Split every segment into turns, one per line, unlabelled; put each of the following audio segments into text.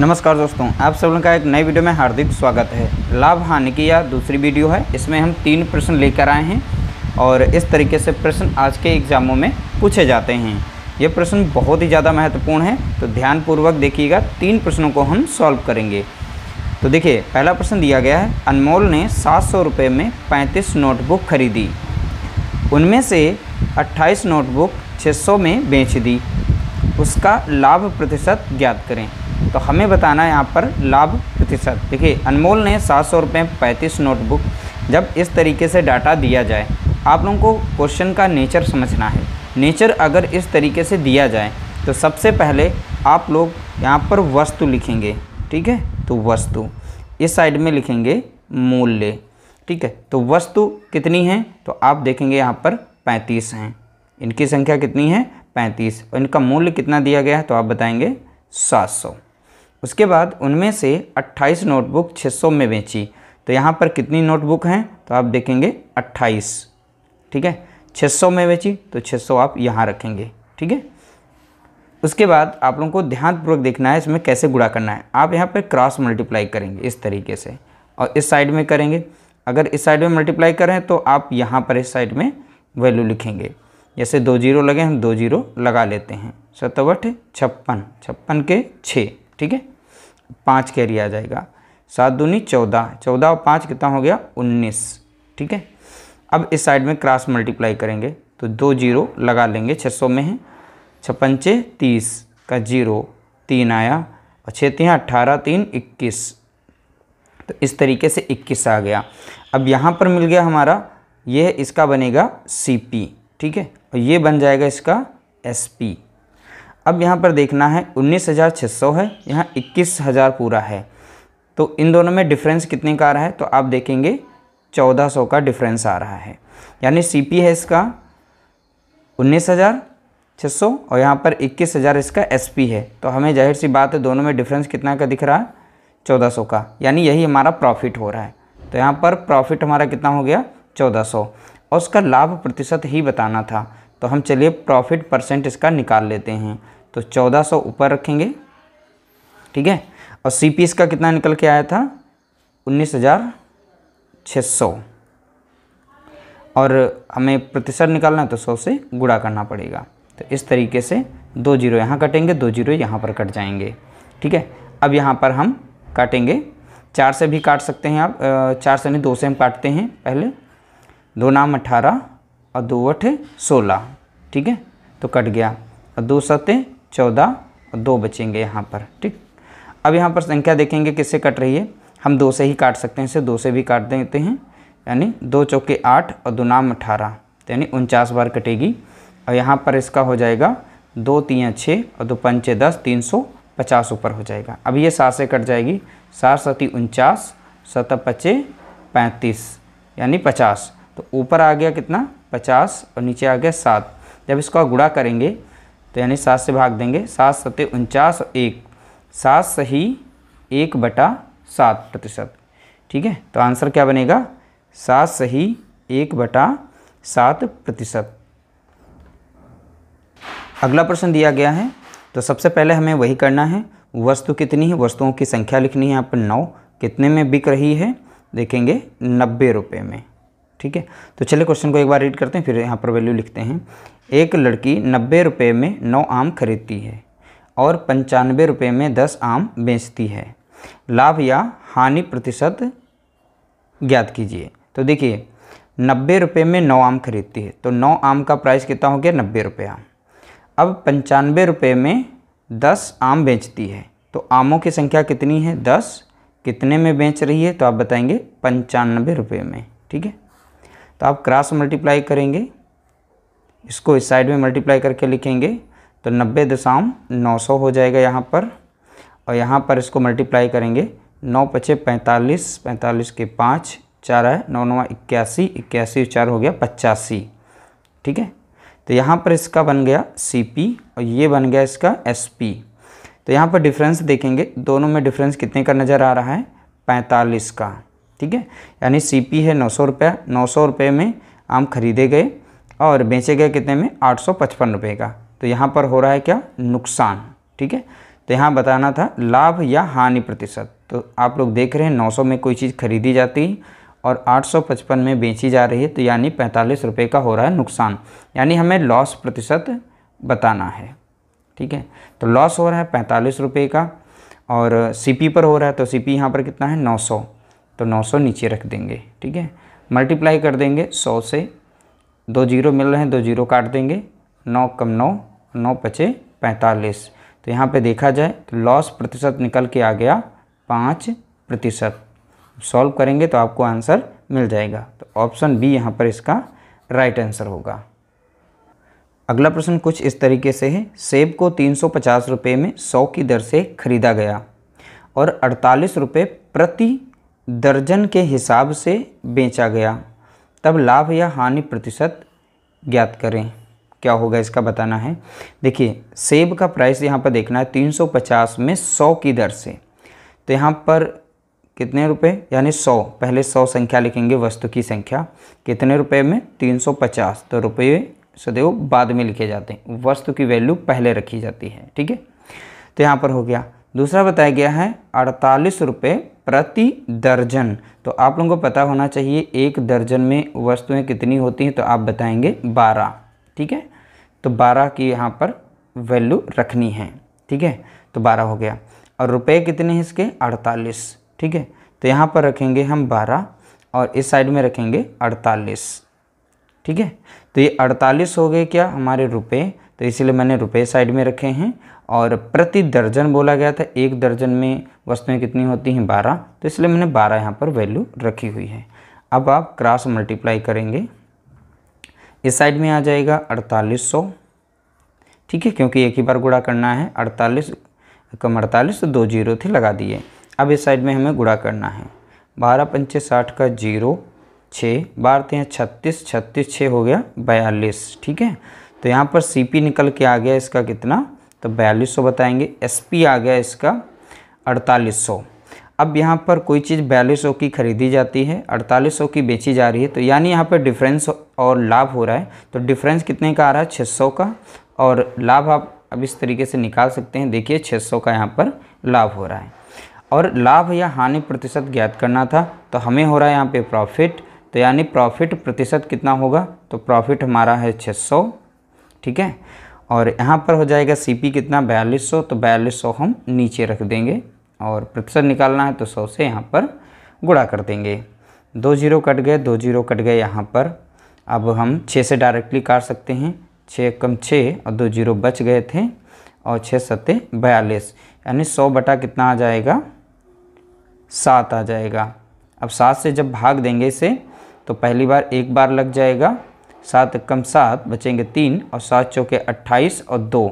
नमस्कार दोस्तों, आप सब लोगों का एक नई वीडियो में हार्दिक स्वागत है। लाभ हानि की यह दूसरी वीडियो है। इसमें हम 3 प्रश्न लेकर आए हैं और इस तरीके से प्रश्न आज के एग्ज़ामों में पूछे जाते हैं। ये प्रश्न बहुत ही ज़्यादा महत्वपूर्ण है, तो ध्यानपूर्वक देखिएगा। 3 प्रश्नों को हम सॉल्व करेंगे। तो देखिए, पहला प्रश्न दिया गया है, अनमोल ने 700 रुपये में 35 नोटबुक खरीदी। उनमें से 28 नोटबुक 600 में बेच दी। उसका लाभ प्रतिशत ज्ञात करें। तो हमें बताना है यहाँ पर लाभ प्रतिशत। देखिए, अनमोल ने 700 रुपये में 35 नोटबुक, जब इस तरीके से डाटा दिया जाए, आप लोगों को क्वेश्चन का नेचर समझना है। नेचर अगर इस तरीके से दिया जाए तो सबसे पहले आप लोग यहाँ पर वस्तु लिखेंगे, ठीक है। तो वस्तु इस साइड में लिखेंगे मूल्य, ठीक है। तो वस्तु कितनी है, तो आप देखेंगे यहाँ पर 35 हैं। इनकी संख्या कितनी है, 35, और इनका मूल्य कितना दिया गया है, तो आप बताएंगे 700। उसके बाद उनमें से 28 नोटबुक 600 में बेची। तो यहाँ पर कितनी नोटबुक हैं, तो आप देखेंगे 28, ठीक है। 600 में बेची तो 600 आप यहाँ रखेंगे, ठीक है। उसके बाद आप लोगों को ध्यानपूर्वक देखना है इसमें कैसे गुणा करना है। आप यहाँ पर क्रॉस मल्टीप्लाई करेंगे इस तरीके से, और इस साइड में करेंगे। अगर इस साइड में मल्टीप्लाई करें तो आप यहाँ पर इस साइड में वैल्यू लिखेंगे। जैसे 2 जीरो लगे, हम 2 जीरो लगा लेते हैं। 7 8 56, 56 के 6, ठीक है। 5 कैरी आ जाएगा। 7 दूनी 14, 14 और 5 कितना हो गया, 19, ठीक है। अब इस साइड में क्रॉस मल्टीप्लाई करेंगे तो 2 जीरो लगा लेंगे, 600 में है। 56 30 का 0, 3 आया, और 6 3 18, 3 21, तो इस तरीके से 21 आ गया। अब यहाँ पर मिल गया हमारा, यह इसका बनेगा CP, ठीक है, और ये बन जाएगा इसका SP। अब यहाँ पर देखना है 19,600 है, यहाँ 21,000 पूरा है। तो इन दोनों में डिफरेंस कितने का आ रहा है, तो आप देखेंगे 1400 का डिफरेंस आ रहा है। यानी CP है इसका 19,600 और यहाँ पर 21,000 इसका SP है। तो हमें जाहिर सी बात है दोनों में डिफरेंस कितना का दिख रहा है, 1400 का, यानी यही हमारा प्रॉफिट हो रहा है। तो यहाँ पर प्रॉफिट हमारा कितना हो गया, 1400, और उसका लाभ प्रतिशत ही बताना था। तो हम चलिए प्रॉफिट परसेंट इसका निकाल लेते हैं। तो 1400 ऊपर रखेंगे, ठीक है, और CP इसका कितना निकल के आया था, 19,600, और हमें प्रतिशत निकालना है तो 100 से गुणा करना पड़ेगा। तो इस तरीके से 2 जीरो यहाँ कटेंगे, 2 जीरो यहाँ पर कट जाएंगे, ठीक है। अब यहाँ पर हम काटेंगे, 4 से भी काट सकते हैं आप, 4 से नहीं 2 से हम काटते हैं। पहले 2 नाम 18 और 2 8 16, ठीक है, तो कट गया, और 2 7 14 और 2 बचेंगे यहाँ पर, ठीक। अब यहाँ पर संख्या देखेंगे किससे कट रही है, हम 2 से ही काट सकते हैं, इसे 2 से भी काट देते हैं। यानी 2 चौके 8 और 2 नाम 18, तो यानी 49 बार कटेगी। और यहाँ पर इसका हो जाएगा 2 3 6 और 2 5 10, 350 ऊपर हो जाएगा। अब ये 7 से कट जाएगी, 7 7 49, 7 5 35, यानी 50। तो ऊपर आ गया कितना, 50, और नीचे आ गया 7। जब इसका गुणा करेंगे तो यानी 7 से भाग देंगे, 7 7 49 और 1, 7 सही 1/7%, ठीक है। तो आंसर क्या बनेगा, 7 सही 1/7%। अगला प्रश्न दिया गया है, तो सबसे पहले हमें वही करना है। वस्तु कितनी है, वस्तुओं की संख्या लिखनी है। यहाँ पर 9 कितने में बिक रही है, देखेंगे 90 रुपये में, ठीक है। तो चलिए क्वेश्चन को एक बार रीड करते हैं, फिर यहाँ पर वैल्यू लिखते हैं। एक लड़की 90 रुपये में 9 आम खरीदती है और 95 रुपये में 10 आम बेचती है। लाभ या हानि प्रतिशत ज्ञात कीजिए। तो देखिए, 90 रुपये में 9 आम खरीदती है, तो 9 आम का प्राइस कितना हो गया, 90 रुपया। अब 95 रुपये में 10 आम बेचती है, तो आमों की संख्या कितनी है, 10, कितने में बेच रही है, तो आप बताएंगे 95 रुपये में, ठीक है। तो आप क्रॉस मल्टीप्लाई करेंगे, इसको इस साइड में मल्टीप्लाई करके लिखेंगे, तो 90,900 हो जाएगा यहाँ पर, और यहाँ पर इसको मल्टीप्लाई करेंगे, 9 5 45, 45 के 5, 4 है, 9 9 81, 81 4 हो गया 85, ठीक है। तो यहाँ पर इसका बन गया CP और ये बन गया इसका SP। तो यहाँ पर डिफरेंस देखेंगे, दोनों में डिफरेंस कितने का नज़र आ रहा है, 45 का, ठीक है। यानी CP है 900 रुपया, 900 रुपये में आम खरीदे गए और बेचे गए कितने में, 855 रुपये का। तो यहाँ पर हो रहा है क्या, नुकसान, ठीक है। तो यहाँ बताना था लाभ या हानि प्रतिशत। तो आप लोग देख रहे हैं 900 में कोई चीज़ खरीदी जाती है और 855 में बेची जा रही है, तो यानी 45 रुपये का हो रहा है नुकसान, यानी हमें लॉस प्रतिशत बताना है। ठीक है, तो लॉस हो रहा है 45 रुपये का और सीपी पर हो रहा है, तो सीपी यहाँ पर कितना है 900, तो 900 नीचे रख देंगे। ठीक है, मल्टीप्लाई कर देंगे 100 से, 2 जीरो मिल रहे हैं, 2 जीरो काट देंगे, 9 कम 9, 9 पचे 45। तो यहाँ पे देखा जाए तो लॉस प्रतिशत निकल के आ गया 5%। सॉल्व करेंगे तो आपको आंसर मिल जाएगा। तो ऑप्शन बी यहाँ पर इसका राइट आंसर होगा। अगला प्रश्न कुछ इस तरीके से है, सेब को 350 रुपये में 100 की दर से खरीदा गया और 48 रुपये प्रति दर्जन के हिसाब से बेचा गया, तब लाभ या हानि प्रतिशत ज्ञात करें। क्या होगा इसका बताना है। देखिए सेब का प्राइस यहाँ पर देखना है 350 में 100 की दर से, तो यहाँ पर कितने रुपए, यानी 100, पहले 100 संख्या लिखेंगे वस्तु की संख्या, कितने रुपए में 350, तो रुपये सदैव बाद में लिखे जाते हैं, वस्तु की वैल्यू पहले रखी जाती है। ठीक है, तो यहाँ पर हो गया। दूसरा बताया गया है 48 रुपये प्रति दर्जन, तो आप लोगों को पता होना चाहिए एक दर्जन में वस्तुएं कितनी होती हैं, तो आप बताएंगे 12। ठीक है, तो 12 की यहाँ पर वैल्यू रखनी है। ठीक है, तो 12 हो गया और रुपए कितने हैं इसके 48। ठीक है, तो यहाँ पर रखेंगे हम 12 और इस साइड में रखेंगे 48। ठीक है, तो ये 48 हो गए क्या हमारे रुपए, तो इसीलिए मैंने रुपए साइड में रखे हैं। और प्रति दर्जन बोला गया था, एक दर्जन में वस्तुएं कितनी होती हैं 12, तो इसलिए मैंने 12 यहाँ पर वैल्यू रखी हुई है। अब आप क्रॉस मल्टीप्लाई करेंगे, इस साइड में आ जाएगा 4800। ठीक है, क्योंकि एक ही बार गुणा करना है, 48 कम 48 तो 2 जीरो थे लगा दिए। अब इस साइड में हमें गुणा करना है, 12 पंचे 60 का 0, 6 बारते हैं 36, 36 6 हो गया 42। ठीक है, तो यहाँ पर सीपी निकल के आ गया इसका कितना, तो 4200 बताएंगे। एसपी आ गया इसका 4800। अब यहाँ पर कोई चीज़ 4200 की खरीदी जाती है, 4800 की बेची जा रही है, तो यानी यहाँ पर डिफरेंस और लाभ हो रहा है, तो डिफरेंस कितने का आ रहा है 600 का, और लाभ आप अब इस तरीके से निकाल सकते हैं। देखिए 600 का यहाँ पर लाभ हो रहा है और लाभ या हानि प्रतिशत ज्ञात करना था, तो हमें हो रहा है यहाँ पे प्रॉफिट, तो यानी प्रॉफिट प्रतिशत कितना होगा, तो प्रॉफिट हमारा है 600। ठीक है, और यहाँ पर हो जाएगा सीपी कितना 4200, तो 4200 हम नीचे रख देंगे और प्रतिशत निकालना है तो 100 से यहाँ पर गुणा कर देंगे। 2 जीरो कट गए, 2 जीरो कट गए यहाँ पर। अब हम 6 से डायरेक्टली काट सकते हैं, 6 कम 6 और 2 जीरो बच गए थे और 6 सत्ते 42, यानी 100 बटा कितना आ जाएगा 7 आ जाएगा। अब 7 से जब भाग देंगे इसे तो पहली बार एक बार लग जाएगा, 7 कम 7 बचेंगे 3 और 7 चौके 28 और 2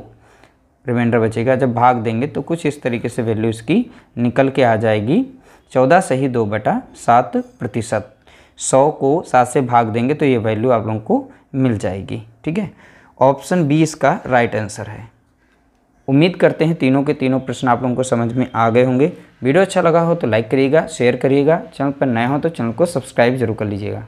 रिमाइंडर बचेगा। जब भाग देंगे तो कुछ इस तरीके से वैल्यू इसकी निकल के आ जाएगी 14 सही 2/7%। 100 को 7 से भाग देंगे तो ये वैल्यू आप लोगों को मिल जाएगी। ठीक है, ऑप्शन बी इसका राइट आंसर है। उम्मीद करते हैं तीनों के तीनों प्रश्न आप लोगों को समझ में आ गए होंगे। वीडियो अच्छा लगा हो तो लाइक करिएगा, शेयर करिएगा, चैनल पर नए हो तो चैनल को सब्सक्राइब जरूर कर लीजिएगा।